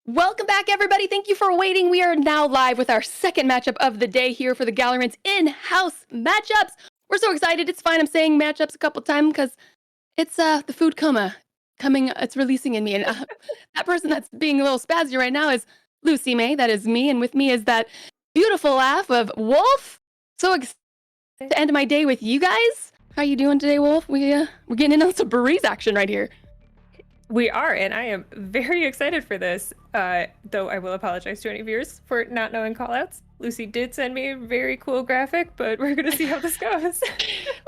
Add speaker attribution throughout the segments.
Speaker 1: Welcome back, everybody. Thank you for waiting. We are now live with our second matchup of the day here for the Galorants in-house matchups. We're so excited. It's fine. I'm saying matchups a couple times because it's the food coma coming. It's releasing in me, and that person that's being a little spazzy right now is Lucy May. That is me, and with me is that beautiful laugh of Wolf. So excited to end my day with you guys. How you doing today, Wolf? We're getting into some breeze action right here.
Speaker 2: We are, and I am very excited for this, though I will apologize to any viewers for not knowing callouts. Lucy did send me a very cool graphic, but we're going to see how this goes.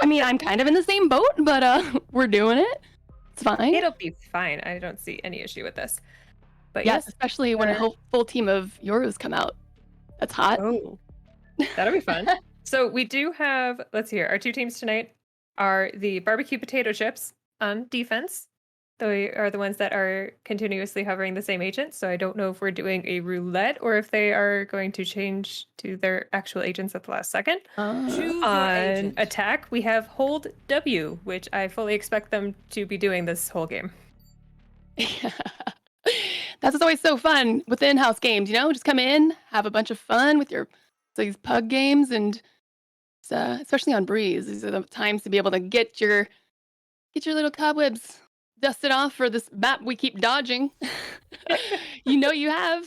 Speaker 1: I mean, I'm kind of in the same boat, but we're doing it. It's fine.
Speaker 2: It'll be fine. I don't see any issue with this. But
Speaker 1: yes, especially when a whole full team of Yorus come out. That's hot.
Speaker 2: Oh, that'll be fun. So we do have, let's see here, our two teams tonight are the barbecue potato chips on defense. They are the ones that are continuously hovering the same agent, so I don't know if we're doing a roulette or if they are going to change to their actual agents at the last second. On attack, we have Hold W, which I fully expect them to be doing this whole game.
Speaker 1: Yeah. That's always so fun with the in-house games, you know? Just come in, have a bunch of fun with these pug games, and especially on Breeze, these are the times to be able to get your little cobwebs dusted off for this map we keep dodging. You know you have.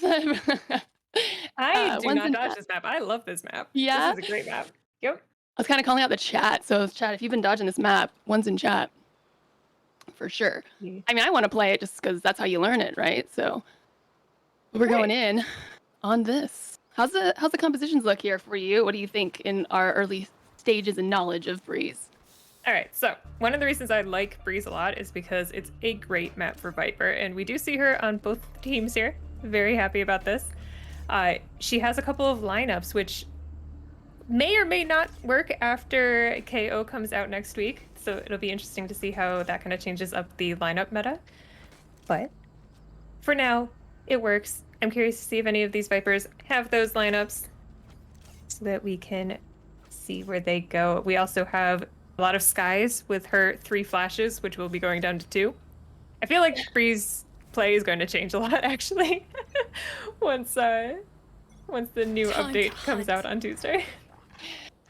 Speaker 2: I do not dodge this map. I love this map.
Speaker 1: Yeah?
Speaker 2: This is a great map. Yep.
Speaker 1: I was kind of calling out the chat. So chat, if you've been dodging this map, one's in chat. For sure.
Speaker 2: Yeah.
Speaker 1: I mean, I want to play it just because that's how you learn it, right? So we're going in on this. How's the compositions look here for you? What do you think in our early stages and knowledge of Breeze?
Speaker 2: All right, so one of the reasons I like Breeze a lot is because it's a great map for Viper, and we do see her on both teams here. Very happy about this. She has a couple of lineups which may or may not work after KO comes out next week, so it'll be interesting to see how that kind of changes up the lineup meta. But for now, it works. I'm curious to see if any of these Vipers have those lineups so that we can see where they go. We also have a lot of skies with her 3 flashes, which will be going down to 2. I feel like Breeze play is going to change a lot, actually, once the new update comes out on Tuesday.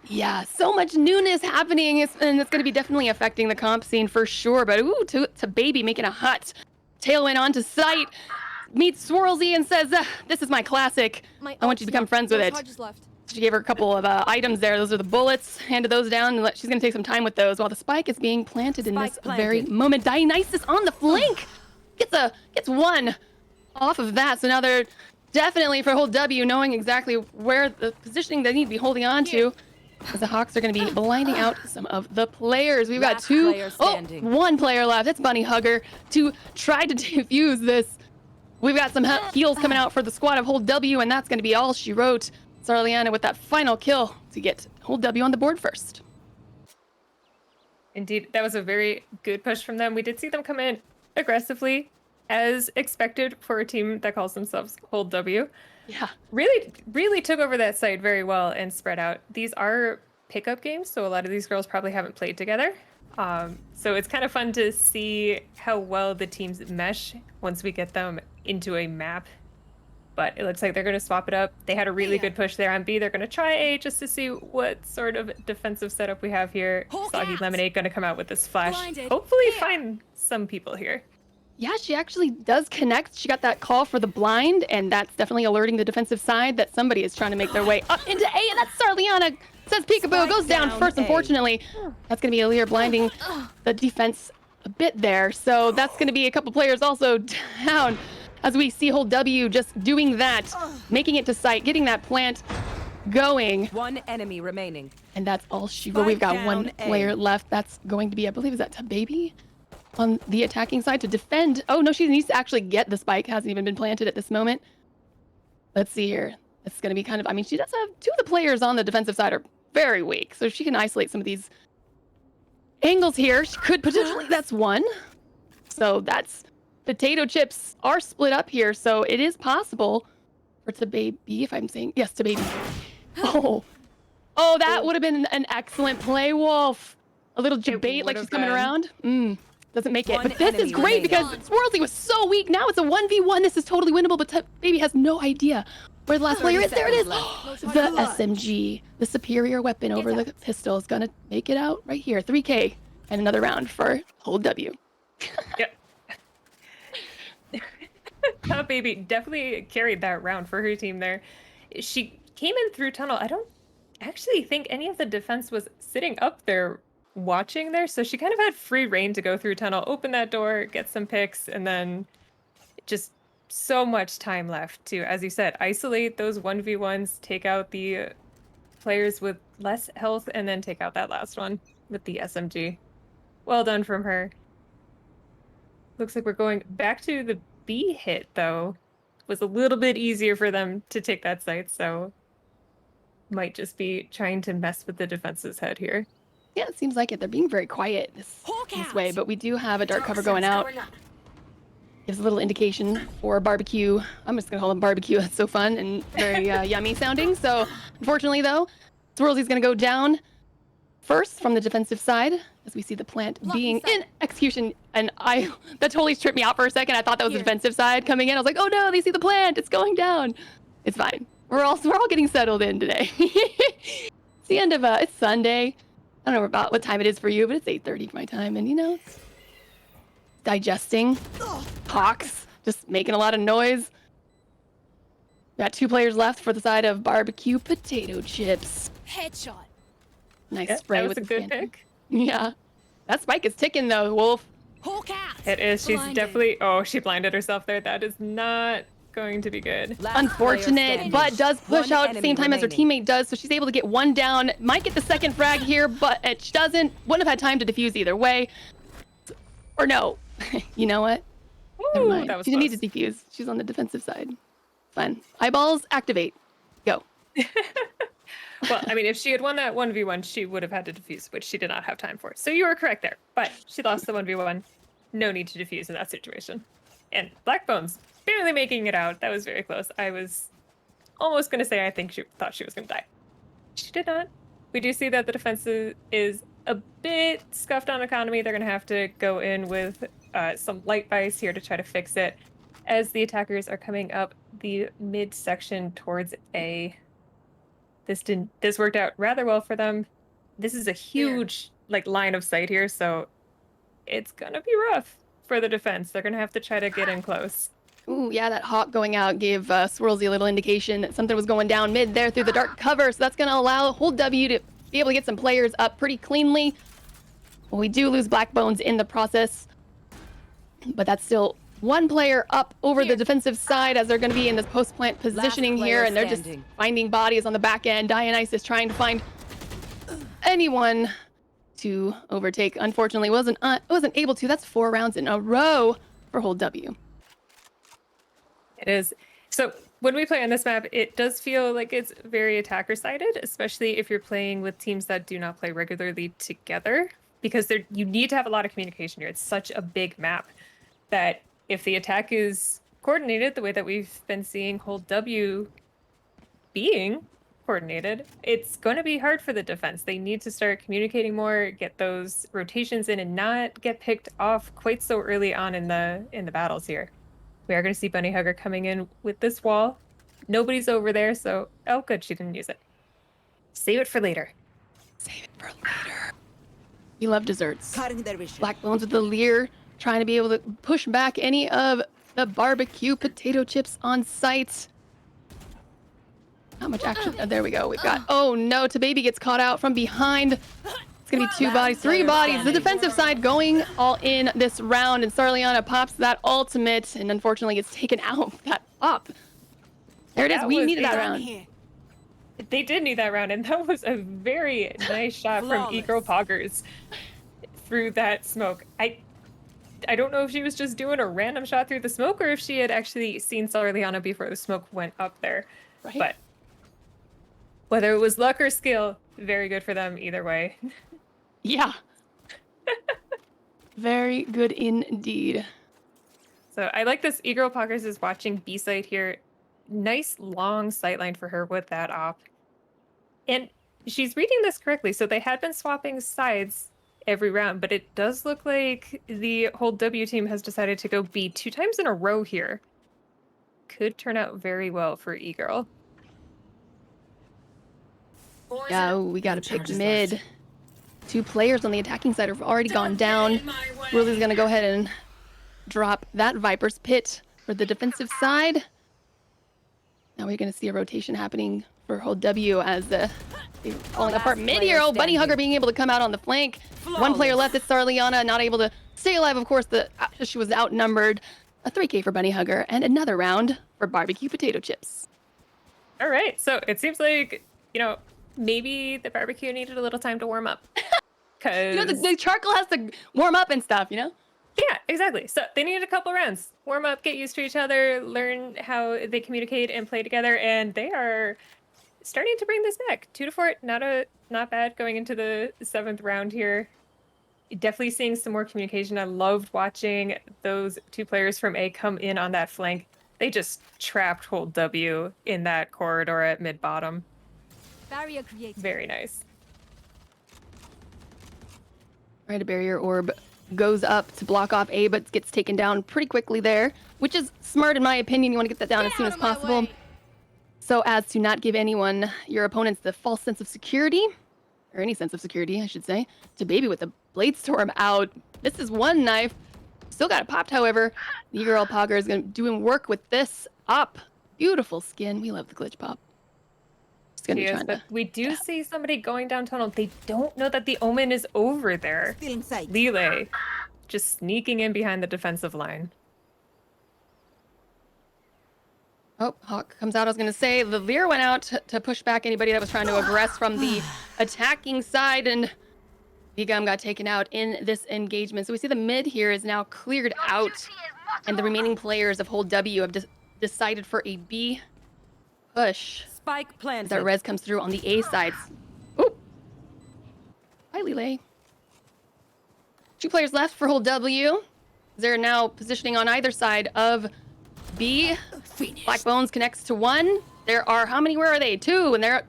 Speaker 1: Yeah, so much newness happening, and it's going to be definitely affecting the comp scene for sure. But ooh, to Baby making a hot tailwind onto sight, meets Swirlsy and says, "This is my classic. I want you to become friends with it." She gave her a couple of items there. Those are the bullets. Handed those down, and she's going to take some time with those while the spike is being planted in this very moment. Dionysus on the flank gets one off of that. So now they're definitely for Hold W, knowing exactly where the positioning they need to be holding on to. As the Hawks are going to be blinding out some of the players. We've got one player left. It's Bunny Hugger to try to defuse this. We've got some heals coming out for the squad of Hold W, and that's going to be all she wrote. Sarliana with that final kill to get Hold W on the board first.
Speaker 2: Indeed, that was a very good push from them. We did see them come in aggressively, as expected for a team that calls themselves Hold W.
Speaker 1: Yeah.
Speaker 2: Really took over that site very well and spread out. These are pickup games, so a lot of these girls probably haven't played together. So it's kind of fun to see how well the teams mesh once we get them into a map. But it looks like they're going to swap it up. They had a really good push there on B. They're going to try A just to see what sort of defensive setup we have here. Soggy Lemonade going to come out with this flash. Hopefully find some people here.
Speaker 1: Yeah, she actually does connect. She got that call for the blind, and that's definitely alerting the defensive side that somebody is trying to make their way up into A, and that's Sarliana. Says Peekaboo, goes down first, unfortunately. That's going to be Aaliyah blinding the defense a bit there. So that's going to be a couple players also down. As we see Hold W just doing that, making it to sight, getting that plant going.
Speaker 3: One enemy remaining.
Speaker 1: And that's all she wrote. We've got one player left. That's going to be, I believe, is that Baby on the attacking side to defend. Oh, no, she needs to actually get the spike. Hasn't even been planted at this moment. Let's see here. It's going to be kind of, I mean, she does have 2 of the players on the defensive side are very weak. So she can isolate some of these angles here. She could potentially, that's one. So that's, potato chips are split up here, so it is possible for Baby, if I'm saying yes, Baby. Oh, that would have been an excellent play, Wolf. A little debate like she's coming around. doesn't make it.
Speaker 3: One
Speaker 1: But this is
Speaker 3: enemy
Speaker 1: great because
Speaker 3: remaining.
Speaker 1: Swirlsy was so weak. Now it's a 1v1. This is totally winnable, but Baby has no idea where the last player is. There it is.
Speaker 3: 30 seconds
Speaker 1: The SMG, the superior weapon over the pistol, is gonna make it out right here. 3K and another round for Hold W.
Speaker 2: Yep. Top Baby definitely carried that round for her team there. She came in through tunnel. I don't actually think any of the defense was sitting up there watching there, so she kind of had free reign to go through tunnel, open that door, get some picks, and then just so much time left to, as you said, isolate those 1v1s, take out the players with less health, and then take out that last one with the SMG. Well done from her. Looks like we're going back to the B hit, though. Was a little bit easier for them to take that site, so might just be trying to mess with the defense's head here.
Speaker 1: Yeah, it seems like it. They're being very quiet this way, but we do have a dark cover going out. Gives a little indication for barbecue. I'm just gonna call them barbecue. That's so fun and very yummy sounding. So unfortunately, though, Swirlsy's gonna go down first from the defensive side as we see the plant being in execution. And that totally tripped me out for a second. I thought that was the defensive side coming in. I was like, oh no, they see the plant. It's going down. It's fine. We're all getting settled in today. It's the end of it's Sunday. I don't know about what time it is for you, but it's 8:30 my time, and you know, it's digesting. Hawks just making a lot of noise. Got 2 players left for the side of barbecue potato chips.
Speaker 4: Headshot.
Speaker 1: Nice
Speaker 2: Yep,
Speaker 1: spray
Speaker 2: that
Speaker 1: with
Speaker 2: was a
Speaker 1: the
Speaker 2: good
Speaker 1: scan.
Speaker 2: pick.
Speaker 1: Yeah, that spike is ticking though, Wolf.
Speaker 4: Hawk out.
Speaker 2: It is. She's
Speaker 4: Blinded.
Speaker 2: definitely. Oh, she blinded herself there. That is not going to be good.
Speaker 3: Last player
Speaker 1: Unfortunate,
Speaker 3: standing.
Speaker 1: but does push
Speaker 3: One
Speaker 1: out at the
Speaker 3: enemy
Speaker 1: same time as her
Speaker 3: remaining.
Speaker 1: teammate does, so she's able to get one down. Might get the second frag here, but it doesn't. Wouldn't have had time to defuse either way. Or no, you know what? Never
Speaker 2: Ooh,
Speaker 1: mind.
Speaker 2: that was
Speaker 1: She didn't need
Speaker 2: close.
Speaker 1: to defuse. She's on the defensive side. Fun. Eyeballs, activate. Go.
Speaker 2: Well, I mean, if she had won that 1v1, she would have had to defuse, which she did not have time for. So you were correct there. But she lost the 1v1. No need to defuse in that situation. And Blackbone's barely making it out. That was very close. I was almost going to say I think she thought she was going to die. She did not. We do see that the defense is a bit scuffed on economy. They're going to have to go in with some light vice here to try to fix it as the attackers are coming up the mid section towards A. This worked out rather well for them. This is a huge line of sight here, so it's gonna be rough for the defense. They're gonna have to try to get in close.
Speaker 1: Ooh, yeah, that hawk going out gave Swirlsy a little indication that something was going down mid there through the dark cover, so that's going to allow Hold W to be able to get some players up pretty cleanly. Well, we do lose Black Bones in the process, but that's still one player up over the defensive side as they're going to be in this post-plant positioning here,
Speaker 3: player
Speaker 1: and they're
Speaker 3: standing.
Speaker 1: just finding bodies on the back end. Dionysus trying to find anyone to overtake. Unfortunately, wasn't able to. That's 4 rounds in a row for Hold W.
Speaker 2: It is. So when we play on this map, it does feel like it's very attacker-sided, especially if you're playing with teams that do not play regularly together, because you need to have a lot of communication here. It's such a big map that if the attack is coordinated the way that we've been seeing Hold W being coordinated, it's going to be hard for the defense. They need to start communicating more, get those rotations in, and not get picked off quite so early on in the battles here. We are going to see Bunny Hugger coming in with this wall. Nobody's over there, so oh good, she didn't use it. Save it for later.
Speaker 1: Save it for later. We love desserts.
Speaker 3: Cutting their vision.
Speaker 1: Black Bones with the leer, trying to be able to push back any of the barbecue potato chips on site. Not much action. Oh, there we go. We've got, oh no, Baby gets caught out from behind. It's gonna be 2 bodies, 3 bodies. The defensive side going all in this round, and Sarliana pops that ultimate and unfortunately gets taken out with that up. There it is.
Speaker 2: That
Speaker 1: We
Speaker 2: was
Speaker 1: needed that
Speaker 2: a-
Speaker 1: round.
Speaker 4: Here.
Speaker 2: They did need that round, and that was a very nice shot from
Speaker 3: Flawless.
Speaker 2: Egro Poggers through that smoke. I don't know if she was just doing a random shot through the smoke or if she had actually seen Sarliana before the smoke went up there.
Speaker 1: Right?
Speaker 2: But whether it was luck or skill, very good for them either way.
Speaker 1: Yeah. Very good indeed.
Speaker 2: So I like this. Egro Poggers is watching B site here. Nice long sightline for her with that op. And she's reading this correctly. So they had been swapping sides every round, but it does look like the whole W team has decided to go B 2 times in a row here. Could turn out very well for E-Girl.
Speaker 1: Yeah, we gotta pick mid. 2 players on the attacking side have already gone down. Ruli's gonna go ahead and drop that Viper's Pit for the defensive side. Now we're gonna see a rotation happening for whole W as they're falling apart mid here. Oh, Bunny Hugger being able to come out on the flank. One player left, it's Sarliana, not able to stay alive, of course, she was outnumbered. A 3K for Bunny Hugger, and another round for barbecue potato chips.
Speaker 2: All right, so it seems like, you know, maybe the barbecue needed a little time to warm up. Cause...
Speaker 1: You know, the charcoal has to warm up and stuff, you know?
Speaker 2: Yeah, exactly. So they needed a couple rounds. Warm up, get used to each other, learn how they communicate and play together, and they are starting to bring this back. 2 to 4, not bad going into the 7th round here. Definitely seeing some more communication. I loved watching those 2 players from A come in on that flank. They just trapped whole W in that corridor at mid-bottom.
Speaker 3: Barrier created.
Speaker 2: Very nice.
Speaker 1: Right, a barrier orb goes up to block off A, but gets taken down pretty quickly there, which is smart in my opinion. You want to get that down as soon as possible, so as to not give anyone, your opponents, the false sense of security, or any sense of security, I should say. To Baby with the Blade Storm out. This is one knife. Still got it popped, however. The Girl Pogger is doing work with this up. Beautiful skin. We love the glitch pop. Just gonna be trying to...
Speaker 2: We do see somebody going down tunnel. They don't know that the Omen is over there.
Speaker 3: Still in sight.
Speaker 2: Lele just sneaking in behind the defensive line.
Speaker 1: Oh, Hawk comes out. I was going to say, the Lear went out to push back anybody that was trying to aggress from the attacking side, and Vigam got taken out in this engagement. So we see the mid here is now cleared out, and the remaining players of whole W have decided for a B push.
Speaker 3: Spike planted.
Speaker 1: That res comes through on the A side. Oh! Hi, Lele. 2 players left for whole W. They're now positioning on either side of B. Black Bones connects to 1. There are, how many, where are they? 2, and they're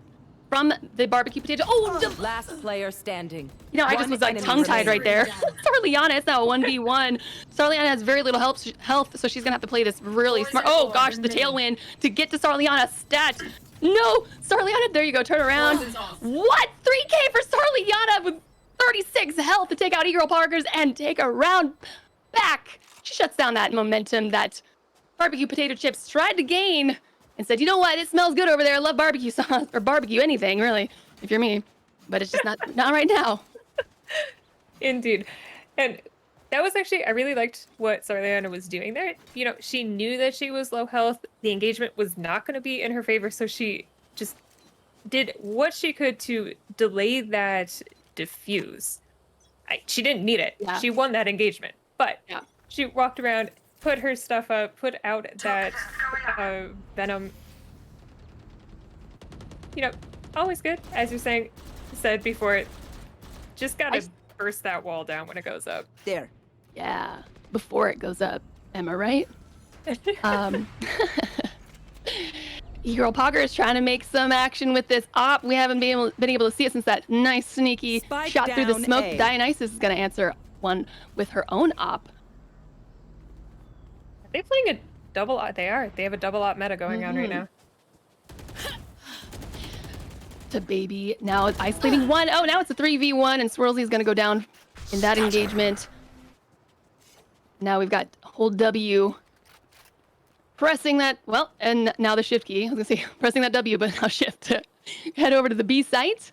Speaker 1: from the barbecue potato. Oh,
Speaker 3: last player standing.
Speaker 1: you know, I just was like tongue-tied right there. Sarliana, it's now a 1v1. Sarliana has very little health, so she's gonna have to play this really smart. Oh gosh, the tailwind to get to Sarliana. Stat. No, Sarliana, there you go, turn around. What? 3K for Sarliana with 36 health to take out E-Girl Parkers and take a round back. She shuts down that momentum that barbecue potato chips tried to gain and said, you know what, it smells good over there. I love barbecue sauce, or barbecue anything, really, if you're me. But it's just not right now.
Speaker 2: Indeed. And that was actually, I really liked what Sarliana was doing there. You know, she knew that she was low health. The engagement was not going to be in her favor, so she just did what she could to delay that diffuse. She didn't need it.
Speaker 1: Yeah.
Speaker 2: She won that engagement. But
Speaker 1: Yeah.
Speaker 2: she walked around, put her stuff up, put out that venom. You know, always good, as you're said before. Just gotta burst that wall down when it goes up.
Speaker 3: There.
Speaker 1: Yeah, before it goes up. Am I right? E-Girl Pogger is trying to make some action with this op. We haven't been able to see it since that nice sneaky
Speaker 3: Spike
Speaker 1: shot through the
Speaker 3: down
Speaker 1: smoke.
Speaker 3: A.
Speaker 1: Dionysus is going to answer one with her own op.
Speaker 2: Are they playing a double op? They are. They have a double op meta going on right now.
Speaker 1: To Baby. Now it's isolating 1. Oh, now it's a 3v1, and Swirlzy is going to go down in that engagement. Now we've got whole W pressing that, well, and now the shift key. I was going to say pressing that W, but now shift to head over to the B site.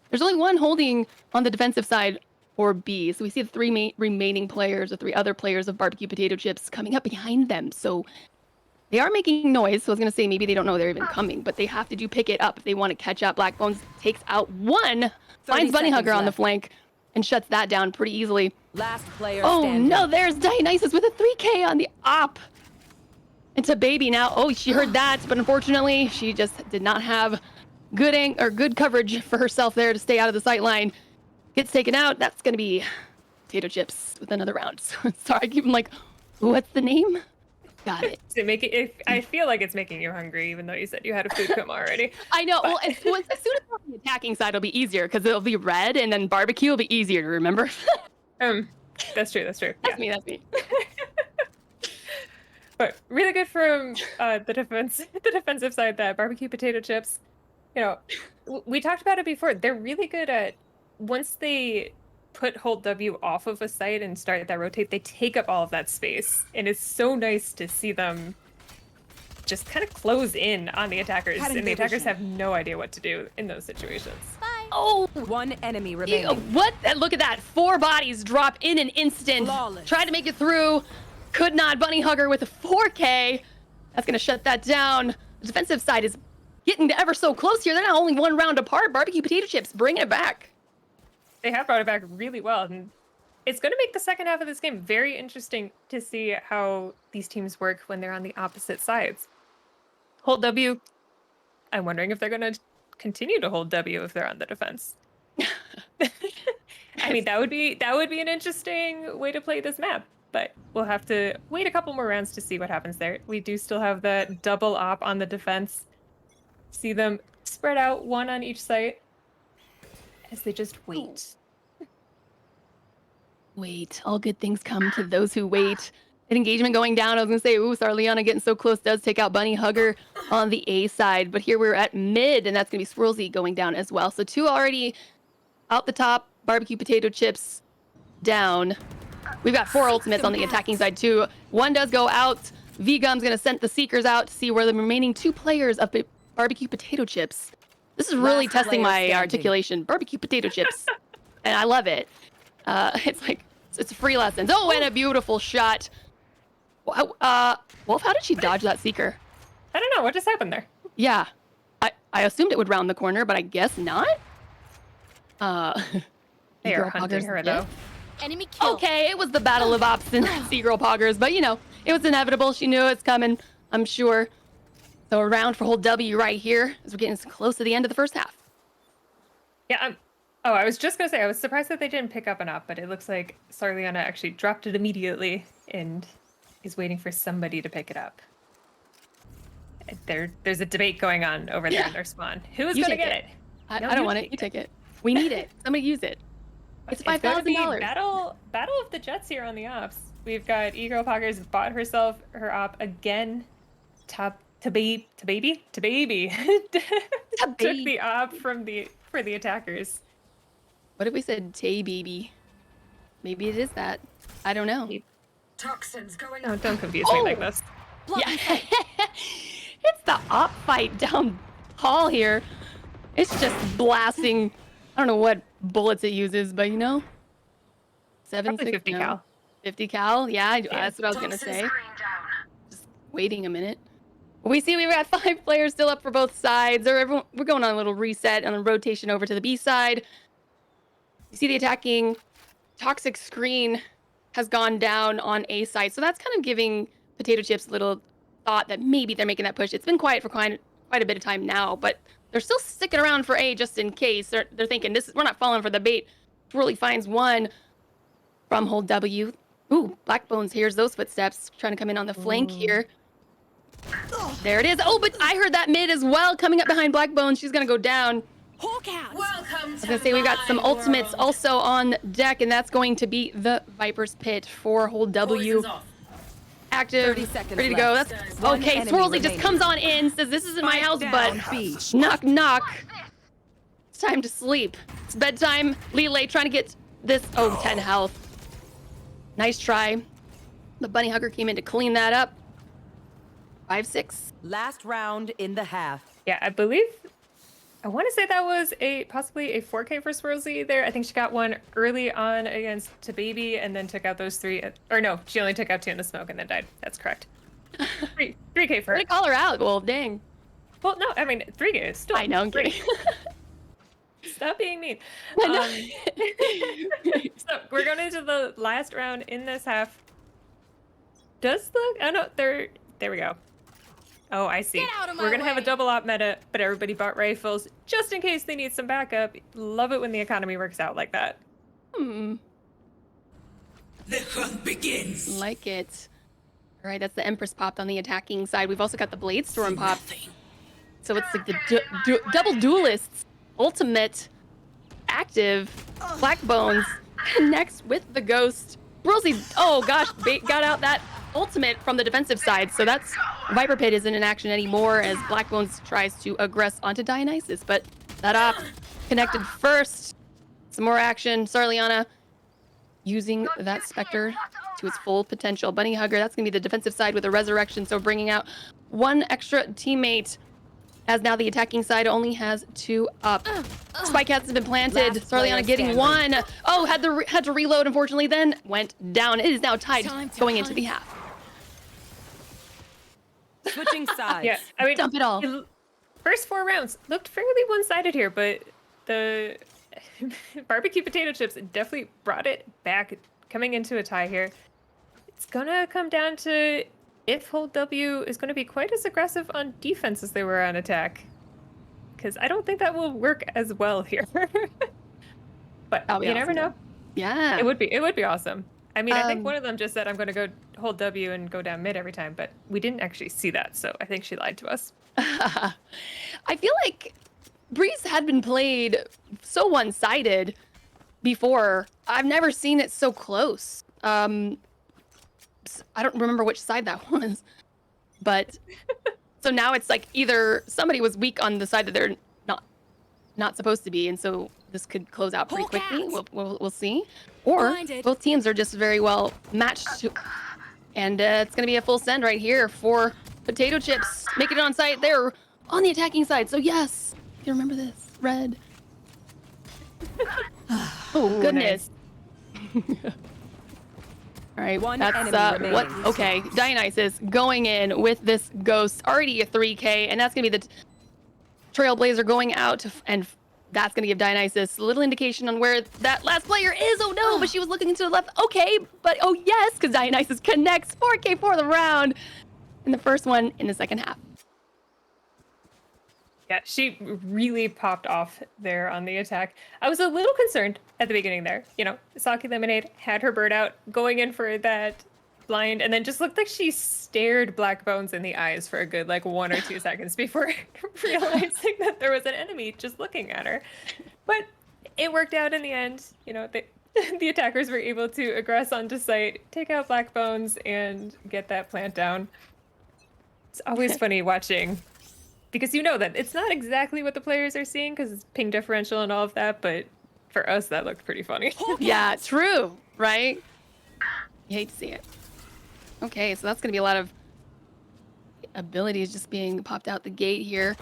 Speaker 1: There's only 1 holding on the defensive side for B. So we see the 3 remaining players, or 3 other players of barbecue potato chips coming up behind them. So they are making noise. So I was going to say maybe they don't know they're even coming, but they have to pick it up if they want to catch up. Black Bones takes out 1, finds Bunny Hugger on the flank, and shuts that down pretty easily.
Speaker 3: Last player
Speaker 1: Oh
Speaker 3: standing.
Speaker 1: no, there's Dionysus with a 3K on the op. And to Baby now. Oh, she heard that, but unfortunately, she just did not have good coverage for herself there to stay out of the sight line. Gets taken out. That's gonna be potato chips with another round. Sorry, I keep like, what's the name? Got it.
Speaker 2: I feel like it's making you hungry, even though you said you had a food coma already.
Speaker 1: I know.
Speaker 2: But-
Speaker 1: Well, as soon as we're on the attacking side, it'll be easier because it'll be red, and then barbecue will be easier to remember.
Speaker 2: That's true. That's true.
Speaker 1: That's me. That's me.
Speaker 2: But really good from the defensive side. That barbecue potato chips. You know, we talked about it before. They're really good at once they put hold W off of a site and start that rotate, they take up all of that space, and it's so nice to see them just kind of close in on the attackers, and the attackers have no idea what to do in those situations.
Speaker 1: Oh,
Speaker 3: One enemy remaining.
Speaker 1: what? Look at that. 4 bodies drop in an instant.
Speaker 3: Flawless.
Speaker 1: Tried to make it through. Could not. Bunny Hugger with a 4K. That's going to shut that down. The defensive side is getting ever so close here. They're not only 1 round apart. Barbecue potato chips bringing it back.
Speaker 2: They have brought it back really well, and it's going to make the second half of this game very interesting to see how these teams work when they're on the opposite sides. Hold W. I'm wondering if they're going to continue to hold W if they're on the defense. I mean, that would be an interesting way to play this map, but we'll have to wait a couple more rounds to see what happens there. We do still have that double op on the defense. See them spread out, 1 on each site, as they just wait.
Speaker 1: Wait, all good things come to those who wait. An engagement going down. I was gonna say, ooh, Sarliana getting so close does take out Bunny Hugger on the A side, but here we're at mid, and that's gonna be Swirlsy going down as well. So 2 already out the top. Barbecue potato chips down. We've got 4 ultimates on the attacking side too. 1 does go out. V-Gum's gonna send the Seekers out to see where the remaining 2 players of barbecue potato chips. This is really
Speaker 3: Last
Speaker 1: testing
Speaker 3: player
Speaker 1: my
Speaker 3: standing.
Speaker 1: articulation. Barbecue potato chips, and I love it. It's like it's free lessons. Oh, and a beautiful shot. Wolf, how did she dodge that Seeker?
Speaker 2: I don't know what just happened there.
Speaker 1: Yeah, I assumed it would round the corner, but I guess not.
Speaker 2: They are
Speaker 1: E-Girl
Speaker 2: hunting
Speaker 1: Poggers
Speaker 2: her
Speaker 1: did.
Speaker 2: though.
Speaker 4: Enemy kill.
Speaker 1: Okay, it was the battle of ops and Seagirl Poggers, but you know, it was inevitable. She knew it's coming, I'm sure. So a round for hold W right here as we're getting close to the end of the first half.
Speaker 2: Yeah, I was just gonna say I was surprised that they didn't pick up an op, but it looks like Sarliana actually dropped it immediately and is waiting for somebody to pick it up. There's a debate going on over there in their spawn. Who's
Speaker 1: You
Speaker 2: gonna
Speaker 1: take
Speaker 2: get
Speaker 1: it.
Speaker 2: it?
Speaker 1: I
Speaker 2: No,
Speaker 1: don't
Speaker 2: you
Speaker 1: want it.
Speaker 2: take
Speaker 1: You take it. We need it. Somebody use it. It's $5,000.
Speaker 2: Battle of the Jets here on the ops. We've got E-Girl Poggers bought herself her op again. To baby. Took the op for the attackers.
Speaker 1: What if we said Tay baby? Maybe it is that. I don't know.
Speaker 5: Toxins going
Speaker 2: No, don't confuse me like this.
Speaker 1: Yeah. It's the op fight down hall here. It's just blasting. I don't know what bullets it uses, but you know, 7,
Speaker 2: Probably
Speaker 1: 6,
Speaker 2: 50
Speaker 1: no.
Speaker 2: cal.
Speaker 1: 50 cal. Yeah, that's what I was gonna say. Just waiting a minute. We see we've got 5 players still up for both sides. We're going on a little reset and a rotation over to the B side. You see the attacking toxic screen has gone down on A side, so that's kind of giving potato chips a little thought that maybe they're making that push. It's been quiet for quite a bit of time now, but they're still sticking around for A just in case. They're thinking we're not falling for the bait. Twirly finds one from hold W. Ooh, Blackbones hears those footsteps trying to come in on the flank here. There it is. Oh, but I heard that mid as well coming up behind Blackbones. She's gonna go down.
Speaker 4: Hawk out.
Speaker 5: Welcome
Speaker 1: I was gonna say we've got some ultimates also on deck, and that's going to be the Viper's Pit for hold W. Active,
Speaker 3: 30 seconds
Speaker 1: ready to go.
Speaker 3: left.
Speaker 1: That's
Speaker 3: One
Speaker 1: okay.
Speaker 3: enemy
Speaker 1: Swirlsy just
Speaker 3: remaining.
Speaker 1: comes on in, says this isn't my house, but
Speaker 3: B.
Speaker 1: knock knock. It's time to sleep. It's bedtime. Lele trying to get this 10 health. Nice try. The Bunny Hugger came in to clean that up. 5-6.
Speaker 3: Last round in the half.
Speaker 2: Yeah, I want to say that was possibly a 4K for Swirlsy there. I think she got one early on against Tababy and then took out those 3. Or no, she only took out 2 in the smoke and then died. That's correct. 3K for
Speaker 1: I'm
Speaker 2: her.
Speaker 1: gonna call her out. Well, dang.
Speaker 2: Well, no, I mean 3K is still.
Speaker 1: I know. I'm
Speaker 2: great.
Speaker 1: kidding.
Speaker 2: Stop being mean.
Speaker 1: I know.
Speaker 2: So we're going into the last round in this half. Oh no, there we go. Oh, I see.
Speaker 4: Get out of my
Speaker 2: We're gonna have a
Speaker 4: way.
Speaker 2: double op meta, but everybody bought rifles just in case they need some backup. Love it when the economy works out like that.
Speaker 1: Hmm.
Speaker 5: The hunt begins.
Speaker 1: Like it. All right, that's the Empress popped on the attacking side. We've also got the Blade Storm pop. So it's like the double duelists ultimate active. Black Bones connects with the Ghost. Swirlzy, oh gosh, got out that ultimate from the defensive side. So that's Viper Pit isn't in action anymore as Black Bones tries to aggress onto Dionysus. But that op connected first. Some more action. Sarliana using that Spectre to its full potential. Bunny Hugger, that's going to be the defensive side with a Resurrection. So bringing out one extra teammate as now the attacking side only has 2 up. Spike has been planted.
Speaker 3: Last
Speaker 1: Sarliana
Speaker 3: player
Speaker 1: getting
Speaker 3: standing.
Speaker 1: 1. Oh, had to reload, unfortunately, then went down. It is now tied
Speaker 4: Time to
Speaker 1: going into
Speaker 4: hunt.
Speaker 1: the half.
Speaker 3: Switching sides.
Speaker 2: Yeah, I mean,
Speaker 1: Dump it all.
Speaker 2: First 4 rounds looked fairly one-sided here, but the barbecue potato chips definitely brought it back, coming into a tie here. It's gonna come down to if Hold W is gonna be quite as aggressive on defense as they were on attack, because I don't think that will work as well here. But
Speaker 1: That'll be
Speaker 2: you never
Speaker 1: awesome,
Speaker 2: know.
Speaker 1: though. Yeah.
Speaker 2: It would be awesome. I mean, I think
Speaker 1: Um,
Speaker 2: one of them just said, I'm going to go hold W and go down mid every time, but we didn't actually see that, so I think she lied to us.
Speaker 1: I feel like Breeze had been played so one-sided before. I've never seen it so close. I don't remember which side that was, but so now it's like either somebody was weak on the side that they're not supposed to be, and so this could close out pretty
Speaker 4: Whole
Speaker 1: quickly.
Speaker 4: cat.
Speaker 1: We'll see, or
Speaker 4: Blinded.
Speaker 1: both teams are just very well matched. And it's gonna be a full send right here for potato chips, making it on site. They're on the attacking side, so yes, you remember this red. Oh goodness. All right,
Speaker 3: One
Speaker 1: that's
Speaker 3: enemy
Speaker 1: what?
Speaker 3: remaining.
Speaker 1: Okay, Dionysus going in with this Ghost, already a 3K, and that's gonna be the Trailblazer going out, and that's gonna give Dionysus a little indication on where that last player is. Oh no, but she was looking to the left. Okay, but oh yes, because Dionysus connects 4K for the round, and the first one in the second half.
Speaker 2: Yeah, she really popped off there on the attack. I was a little concerned at the beginning there. You know, Saki Lemonade had her bird out, going in for that blind, and then just looked like she stared Black Bones in the eyes for a good, like, 1 or 2 seconds before realizing that there was an enemy just looking at her. But it worked out in the end. You know, the attackers were able to aggress onto site, take out Black Bones, and get that plant down. It's always funny watching, because you know that it's not exactly what the players are seeing because it's ping differential and all of that, but for us that looked pretty funny.
Speaker 1: Yeah, true, right? You hate to see it. Okay, so that's gonna be a lot of abilities just being popped out the gate here.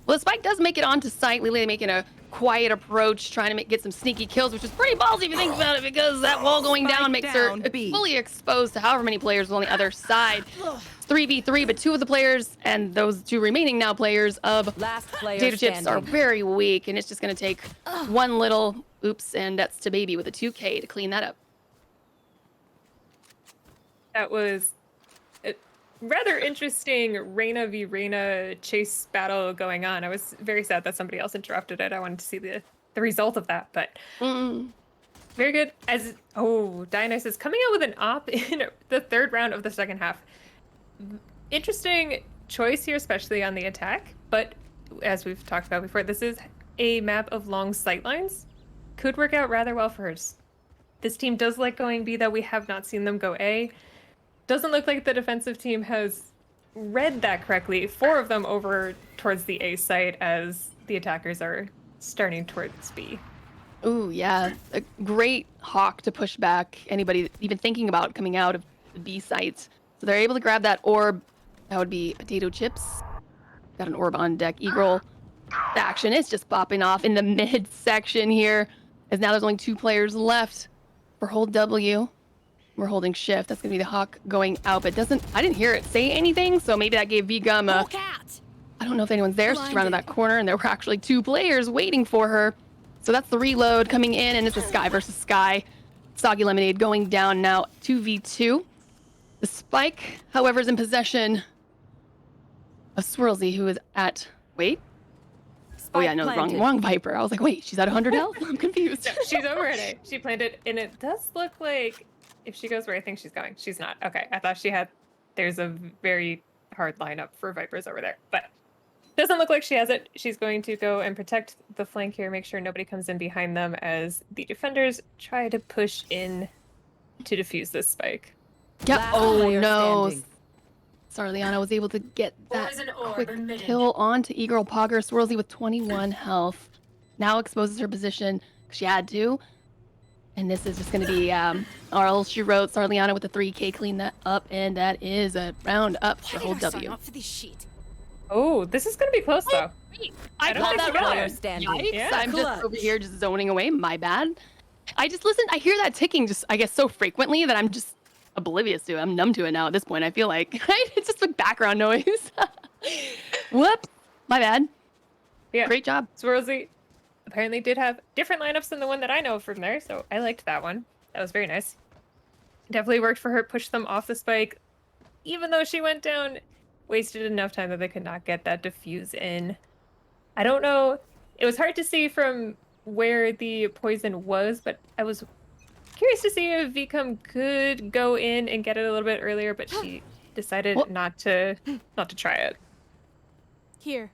Speaker 1: Well, the Spike does make it onto site. Lily making a quiet approach, trying to get some sneaky kills, which is pretty ballsy if you think about it, because that wall going down
Speaker 3: Spike
Speaker 1: makes her
Speaker 3: down, B.
Speaker 1: fully exposed to however many players are on the other side. It's 3v3, but 2 of the players and those 2 remaining now players of
Speaker 3: Last player
Speaker 1: potato chips
Speaker 3: standing.
Speaker 1: are very weak, and it's just going to take one little oops, and that's to Baby with a 2K to clean that up.
Speaker 2: That was a rather interesting Reyna v Reyna chase battle going on. I was very sad that somebody else interrupted it. I wanted to see the result of that, but very good. Dionysus coming out with an op in the 3rd round of the second half. Interesting choice here, especially on the attack, but as we've talked about before, this is a map of long sightlines. Could work out rather well for us. This team does like going B, though we have not seen them go A. Doesn't look like the defensive team has read that correctly. 4 of them over towards the A site as the attackers are starting towards B.
Speaker 1: Ooh, yeah. A great hawk to push back anybody even thinking about coming out of the B sites. So they're able to grab that orb. That would be potato chips. Got an orb on deck. Eagle. The action is just popping off in the mid section here, as now there's only 2 players left for hold W. We're holding shift. That's gonna be the hawk going out, but I didn't hear it say anything, so maybe that gave V-Gum
Speaker 4: Whole cat.
Speaker 1: I don't know if anyone's there. She's around
Speaker 4: Blinded.
Speaker 1: that corner, and there were actually 2 players waiting for her. So that's the reload coming in, and it's a Sky versus Sky. Soggy Lemonade going down now, 2v2. The Spike, however, is in possession of Swirlzy, who is at... Wait. Oh yeah,
Speaker 3: Spike
Speaker 1: no,
Speaker 3: planted.
Speaker 1: wrong Viper. I was like, wait, she's at 100 health? I'm confused.
Speaker 2: No, she's over at A. She planted, and it does look like if she goes where I think she's going, she's not. Okay, I thought she had. There's a very hard lineup for Vipers over there, but doesn't look like she has it. She's going to go and protect the flank here, make sure nobody comes in behind them as the defenders try to push in to defuse this spike.
Speaker 1: Yep.
Speaker 3: Last
Speaker 1: Oh
Speaker 3: player
Speaker 1: no.
Speaker 3: standing.
Speaker 1: Sarliana was able to get that
Speaker 5: Poison orb
Speaker 1: quick
Speaker 5: emitted.
Speaker 1: kill onto Eagle Pogger. Swirlsy with 21 health. Now exposes her position. She had to. And this is just going to be all she wrote. Sarliana with the 3K clean that up. And that is a round up for
Speaker 4: Why
Speaker 1: whole
Speaker 4: did I sign
Speaker 1: W.
Speaker 4: up for this shit?
Speaker 2: Oh, this is going to be close though.
Speaker 1: I
Speaker 2: don't
Speaker 1: called
Speaker 2: think
Speaker 1: that
Speaker 2: she got
Speaker 1: wrong.
Speaker 3: Player standing.
Speaker 1: Yikes.
Speaker 2: Yeah.
Speaker 1: I'm just
Speaker 3: Clutch.
Speaker 1: over here just zoning away. My bad. I just listen. I hear that ticking just, I guess, so frequently that I'm just oblivious to it. I'm numb to it now at this point. I feel like, right? It's just like background noise. Whoops. My bad.
Speaker 2: Yeah.
Speaker 1: Great job.
Speaker 2: Swirlsy apparently did have different lineups than the one that I know from there, so I liked that one. That was very nice. Definitely worked for her, pushed them off the spike. Even though she went down, wasted enough time that they could not get that defuse in. I don't know. It was hard to see from where the poison was, but I was curious to see if VCOM could go in and get it a little bit earlier, but she decided
Speaker 1: What?
Speaker 2: not to try it.
Speaker 4: Here.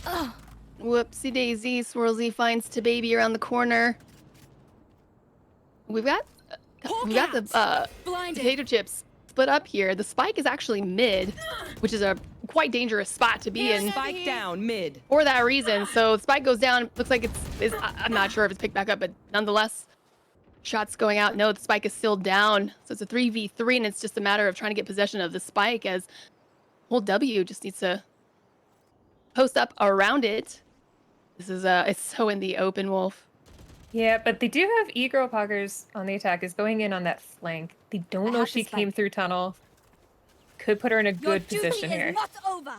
Speaker 4: Ugh.
Speaker 1: Whoopsie daisy. Swirlsy finds Baby around the corner. We've got the
Speaker 4: Blinded.
Speaker 1: potato chips split up here. The spike is actually mid, which is a quite dangerous spot to be in
Speaker 3: Spike down mid.
Speaker 1: for that reason. So spike goes down. Looks like I'm not sure if it's picked back up, but nonetheless, shots going out. No, the spike is still down. So it's a 3v3, and it's just a matter of trying to get possession of the spike as whole W just needs to post up around it. This is it's so in the open, Wolf.
Speaker 2: Yeah, but they do have E-Girl Poggers on the attack, is going in on that flank. They don't know
Speaker 4: have
Speaker 2: she
Speaker 4: the
Speaker 2: came
Speaker 4: spike.
Speaker 2: through tunnel. Could put her in a
Speaker 4: Your
Speaker 2: good
Speaker 4: duty
Speaker 2: position
Speaker 4: is
Speaker 2: here.
Speaker 4: not over.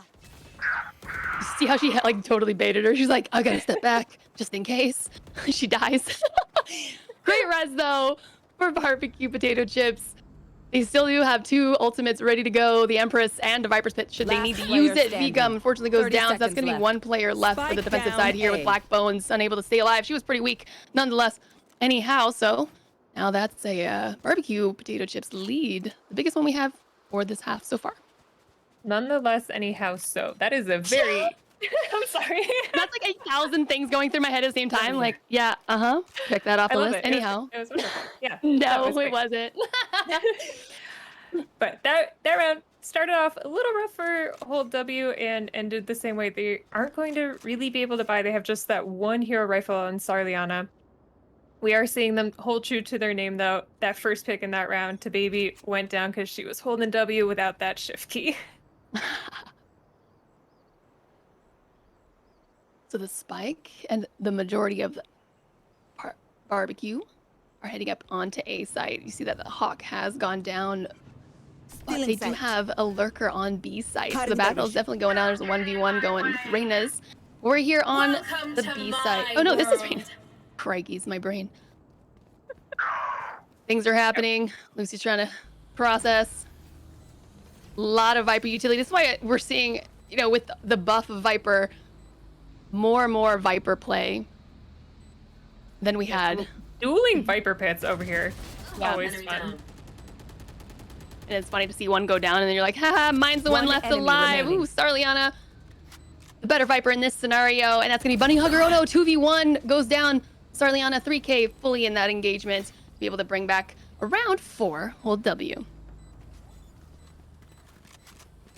Speaker 1: See how she like totally baited her? She's like, I gotta step back just in case she dies. Great res though for barbecue potato chips. They still do have two ultimates ready to go, the Empress and the Viper's Pit, should they
Speaker 3: Last
Speaker 1: need to
Speaker 3: player
Speaker 1: use it.
Speaker 3: standing.
Speaker 1: Vigum unfortunately goes
Speaker 3: 30
Speaker 1: down, so that's
Speaker 3: seconds
Speaker 1: going to be
Speaker 3: left.
Speaker 1: one player left for the
Speaker 3: Spike
Speaker 1: defensive
Speaker 3: down
Speaker 1: side here with
Speaker 3: A.
Speaker 1: Black Bones, unable to stay alive. She was pretty weak nonetheless. Anyhow, so now that's a barbecue potato chips lead. The biggest one we have for this half so far.
Speaker 2: Nonetheless, anyhow, so that is a very... I'm sorry.
Speaker 1: That's like 1,000 things going through my head at the same time. Like, yeah, check that off
Speaker 2: I
Speaker 1: the
Speaker 2: love
Speaker 1: list.
Speaker 2: it.
Speaker 1: Anyhow.
Speaker 2: It was wonderful. Yeah. that
Speaker 1: No,
Speaker 2: was
Speaker 1: it
Speaker 2: great.
Speaker 1: wasn't.
Speaker 2: But that round started off a little rough for Hold W and ended the same way. They aren't going to really be able to buy. They have just that one hero rifle on Sarliana. We are seeing them hold true to their name, though. That first pick in that round to Baby went down because she was holding W without that shift key.
Speaker 1: So the spike and the majority of the barbecue are heading up onto A site. You see that the Hawk has gone down, but
Speaker 4: Still in
Speaker 1: they do
Speaker 4: sight.
Speaker 1: have a lurker on B site. So the
Speaker 3: Cutting
Speaker 1: battle is
Speaker 3: damage.
Speaker 1: definitely going down. There's a 1v1 going with Reyna's. We're here on
Speaker 5: Welcome
Speaker 1: the
Speaker 5: to
Speaker 1: B
Speaker 5: my
Speaker 1: site. Oh no, this is
Speaker 5: world.
Speaker 1: Reyna's. Crikey's my brain. Things are happening. Lucy's trying to process. A lot of Viper utility. That's why we're seeing, with the buff of Viper, more and more Viper play than we had.
Speaker 2: Dueling Viper Pits over here.
Speaker 1: Yeah.
Speaker 2: Always
Speaker 5: Enemy
Speaker 2: fun.
Speaker 5: down.
Speaker 1: And it's funny to see one go down, and then you're like, haha, mine's the one
Speaker 3: One
Speaker 1: left
Speaker 3: enemy
Speaker 1: alive.
Speaker 3: remaining.
Speaker 1: Ooh, Starliana, the better Viper in this scenario. And that's going to be Bunny Hugger. Oh no, 2v1 goes down. Starliana, 3K fully in that engagement. Be able to bring back around 4 whole W.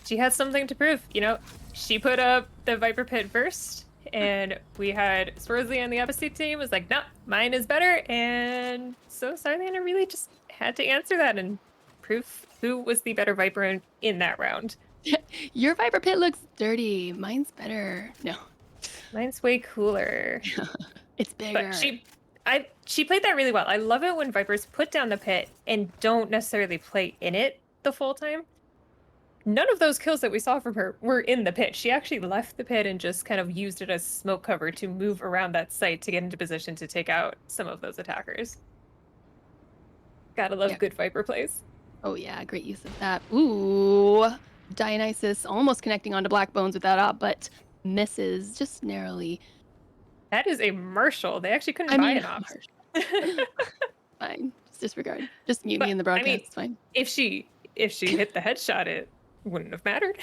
Speaker 2: She has something to prove. She put up the Viper Pit first, and we had Swirlsy on the opposite team was like, no, mine is better. And so Sarliana really just had to answer that and prove who was the better Viper in that round.
Speaker 1: Your Viper Pit looks dirty. Mine's better. No,
Speaker 2: Mine's way cooler.
Speaker 1: it's bigger.
Speaker 2: But she played that really well. I love it when Vipers put down the pit and don't necessarily play in it the full time. None of those kills that we saw from her were in the pit. She actually left the pit and just kind of used it as smoke cover to move around that site to get into position to take out some of those attackers. Gotta love
Speaker 1: Yeah.
Speaker 2: good Viper plays.
Speaker 1: Oh yeah, great use of that. Ooh, Dionysus almost connecting onto Black Bones with that op, but misses just narrowly.
Speaker 2: That is a Marshall. They actually couldn't
Speaker 1: I
Speaker 2: buy
Speaker 1: mean,
Speaker 2: an op.
Speaker 1: fine. Just disregard. Just mute
Speaker 2: But,
Speaker 1: me in the
Speaker 2: I
Speaker 1: broadcast.
Speaker 2: mean,
Speaker 1: It's fine.
Speaker 2: if she hit the headshot, it wouldn't have mattered.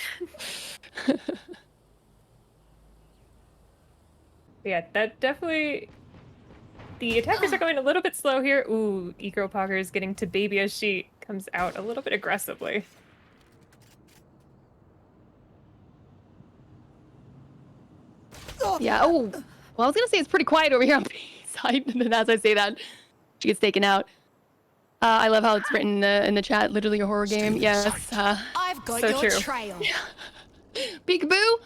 Speaker 2: Yeah, that definitely. The attackers are going a little bit slow here. Ooh, Eco Pocker is getting to baby as she comes out a little bit aggressively.
Speaker 1: Yeah. Oh, well, I was gonna say it's pretty quiet over here on B side, and then as I say that, she gets taken out. I love how it's written in the chat. Literally a horror game. Yes.
Speaker 4: I've got
Speaker 2: So
Speaker 4: your
Speaker 2: true.
Speaker 4: trail.
Speaker 1: Peekaboo.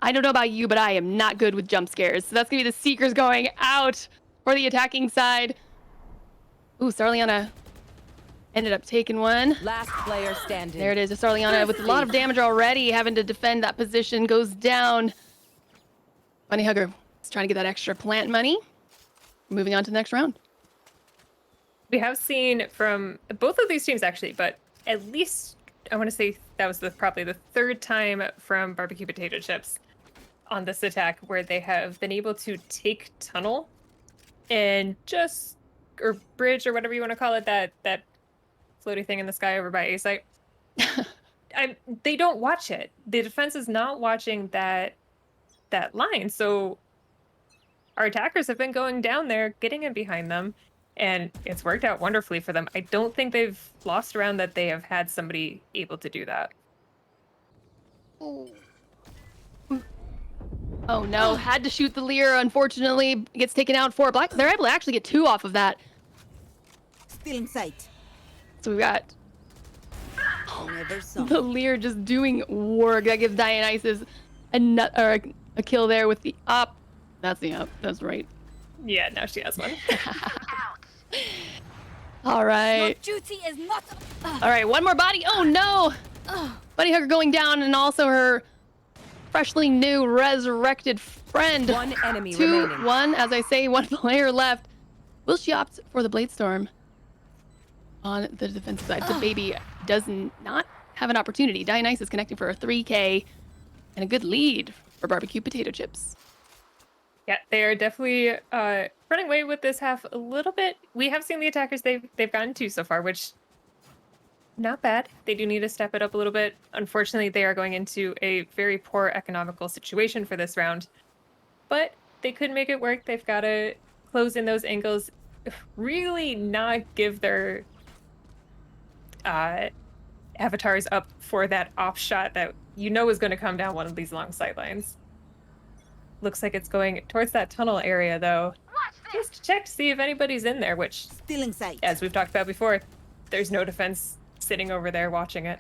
Speaker 1: I don't know about you, but I am not good with jump scares. So that's gonna be the Seekers going out for the attacking side. Ooh, Starliana ended up taking one.
Speaker 3: Last player standing.
Speaker 1: There it is. Starliana with a lot of damage already, having to defend that position, goes down. Bunny Hugger is trying to get that extra plant money. Moving on to the next round.
Speaker 2: We have seen from both of these teams actually, but at least I want to say that was probably the third time from Barbecue Potato Chips on this attack where they have been able to take tunnel and just or bridge or whatever you want to call it, that floaty thing in the sky over by A site. They don't watch it. The defense is not watching that line, so our attackers have been going down there, getting in behind them, and it's worked out wonderfully for them. I don't think they've lost around that they have had somebody able to do that.
Speaker 1: Oh no, had to shoot the Lear, unfortunately. Gets taken out for Black. They're able to actually get 2 off of that.
Speaker 4: Still in sight.
Speaker 1: So we've got
Speaker 4: Never saw.
Speaker 1: the Lear just doing work. That gives Dionysus a kill there with the up. That's the up. That's right.
Speaker 2: Yeah, now she has one.
Speaker 1: All
Speaker 4: Your
Speaker 1: right.
Speaker 4: duty is not.
Speaker 1: All right, one more body. Oh no! Bunny Hugger going down, and also her freshly new resurrected friend.
Speaker 3: One enemy remaining.
Speaker 1: 2-1, as I say, one player left. Will she opt for the Blade Storm on the defensive side? The baby does not have an opportunity. Dionysus connecting for a 3K and a good lead for Barbecue Potato Chips.
Speaker 2: Yeah, they are definitely running away with this half a little bit. We have seen the attackers they've gotten 2 so far, which not bad. They do need to step it up a little bit. Unfortunately, they are going into a very poor economical situation for this round, but they could make it work. They've got to close in those angles, really not give their avatars up for that off shot that you know is going to come down one of these long sight lines. Looks like it's going towards that tunnel area, though. Just to check to see if anybody's in there, which,
Speaker 4: Still in sight.
Speaker 2: as we've talked about before, there's no defense sitting over there watching it.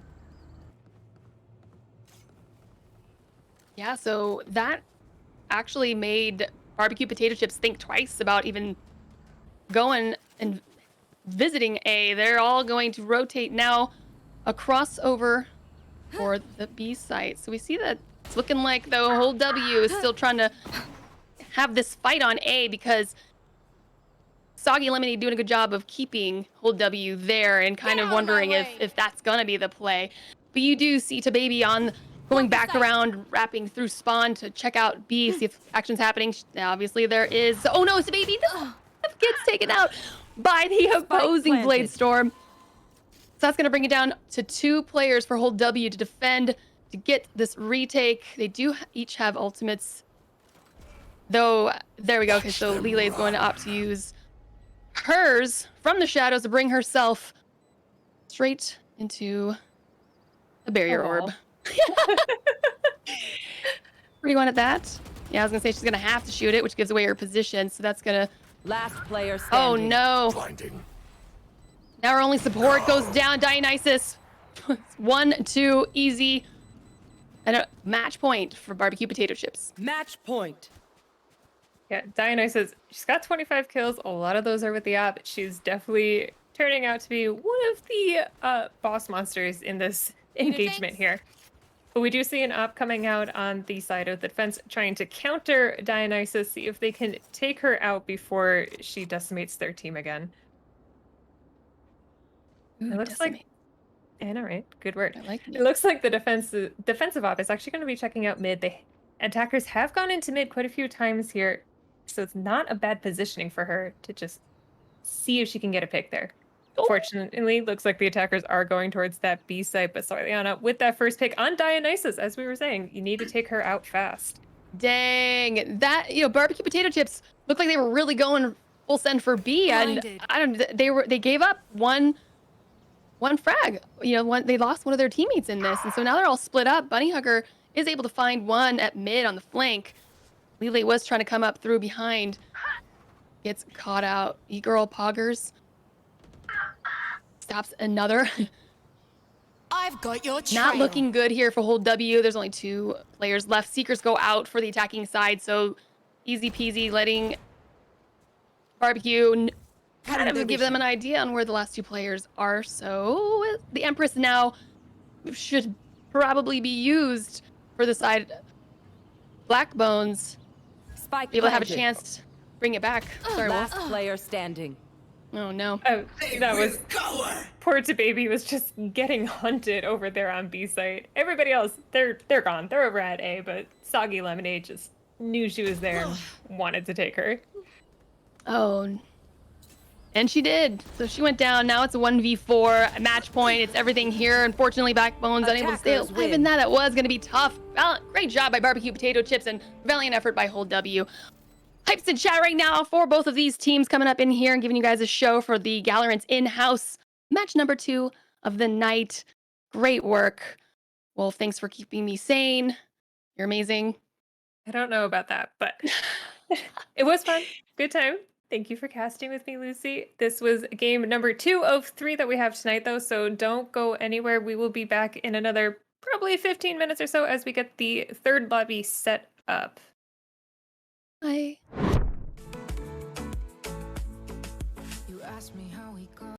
Speaker 1: Yeah, so that actually made Barbecue Potato Chips think twice about even going and visiting A. They're all going to rotate now across over for the B site. So we see that it's looking like the whole W is still trying to have this fight on A because Soggy Lemonade doing a good job of keeping Hold W there and kind
Speaker 4: Get
Speaker 1: of
Speaker 4: out of my
Speaker 1: wondering
Speaker 4: way.
Speaker 1: if that's gonna be the play. But you do see Tababy on going
Speaker 4: Look
Speaker 1: back
Speaker 4: aside.
Speaker 1: around, wrapping through spawn to check out B, see if action's happening. Now, obviously there is. Oh no, Tababy gets taken out by the opposing
Speaker 3: planted.
Speaker 1: Blade Storm. So that's gonna bring it down to 2 players for Hold W to defend to get this retake. They do each have ultimates. Though, there we go. Okay, so Lele is going to opt to use hers from the shadows to bring herself straight into a barrier
Speaker 2: Oh, wow.
Speaker 1: orb. Pretty one at that. Yeah, I was gonna say she's gonna have to shoot it, which gives away her position. So that's gonna.
Speaker 3: Last player
Speaker 1: Oh
Speaker 3: standing.
Speaker 1: no!
Speaker 6: Blinding.
Speaker 1: Now our only support goes down. Dionysus. 1-2, easy. And a match point for Barbecue Potato Chips.
Speaker 3: Match point.
Speaker 2: Yeah, Dionysus, she's got 25 kills. A lot of those are with the op. She's definitely turning out to be one of the boss monsters in this engagement here. But we do see an op coming out on the side of the defense, trying to counter Dionysus, see if they can take her out before she decimates their team again.
Speaker 1: Ooh,
Speaker 2: It looks like And all right, good work.
Speaker 1: I like
Speaker 2: It
Speaker 1: it.
Speaker 2: looks like the defensive op is actually going to be checking out mid. The attackers have gone into mid quite a few times here, so it's not a bad positioning for her to just see if she can get a pick there.
Speaker 1: Oh.
Speaker 2: Fortunately, looks like the attackers are going towards that B site, but Soiliana with that first pick on Dionysus, as we were saying, you need to take her out fast.
Speaker 1: Dang, that barbecue potato chips looked like they were really going full send for B, and
Speaker 5: Blinded.
Speaker 1: I don't. They gave up one frag. They lost one of their teammates in this, and so now they're all split up. Bunny Hugger is able to find one at mid on the flank. Lele was trying to come up through behind, gets caught out. E-girl poggers stops another.
Speaker 5: I've got your trail.
Speaker 1: Not looking good here for Hold W. There's only 2 players left. Seekers go out for the attacking side, so easy peasy, letting Barbecue kind of give them an idea on where the last 2 players are. So the Empress now should probably be used for the side. Black Bones
Speaker 3: Spike
Speaker 1: be able to have a
Speaker 3: planted.
Speaker 1: chance to bring it back. Sorry,
Speaker 3: Last
Speaker 1: Wolf.
Speaker 3: player standing.
Speaker 1: Oh no.
Speaker 2: Oh, that was poor Baby was just getting hunted over there on B site. Everybody else, they're gone. They're over at A, but Soggy Lemonade just knew she was there and wanted to take her.
Speaker 1: Oh. And she did. So she went down. Now it's a 1v4 match point. It's everything here. Unfortunately, Backbone's unable to stay
Speaker 3: Attackers
Speaker 1: alive in
Speaker 3: win.
Speaker 1: that. It was going to be tough. Great job by Barbecue Potato Chips and valiant effort by Hold W. Hypes in chat right now for both of these teams coming up in here and giving you guys a show for the Galorants in-house match number 2 of the night. Great work. Wolf, thanks for keeping me sane. You're amazing.
Speaker 2: I don't know about that, but it was fun. Good time. Thank you for casting with me, Lucy. This was game number 2 of 3 that we have tonight, though, so don't go anywhere. We will be back in another probably 15 minutes or so as we get the 3rd lobby set up.
Speaker 1: Bye.
Speaker 5: You asked me how we got.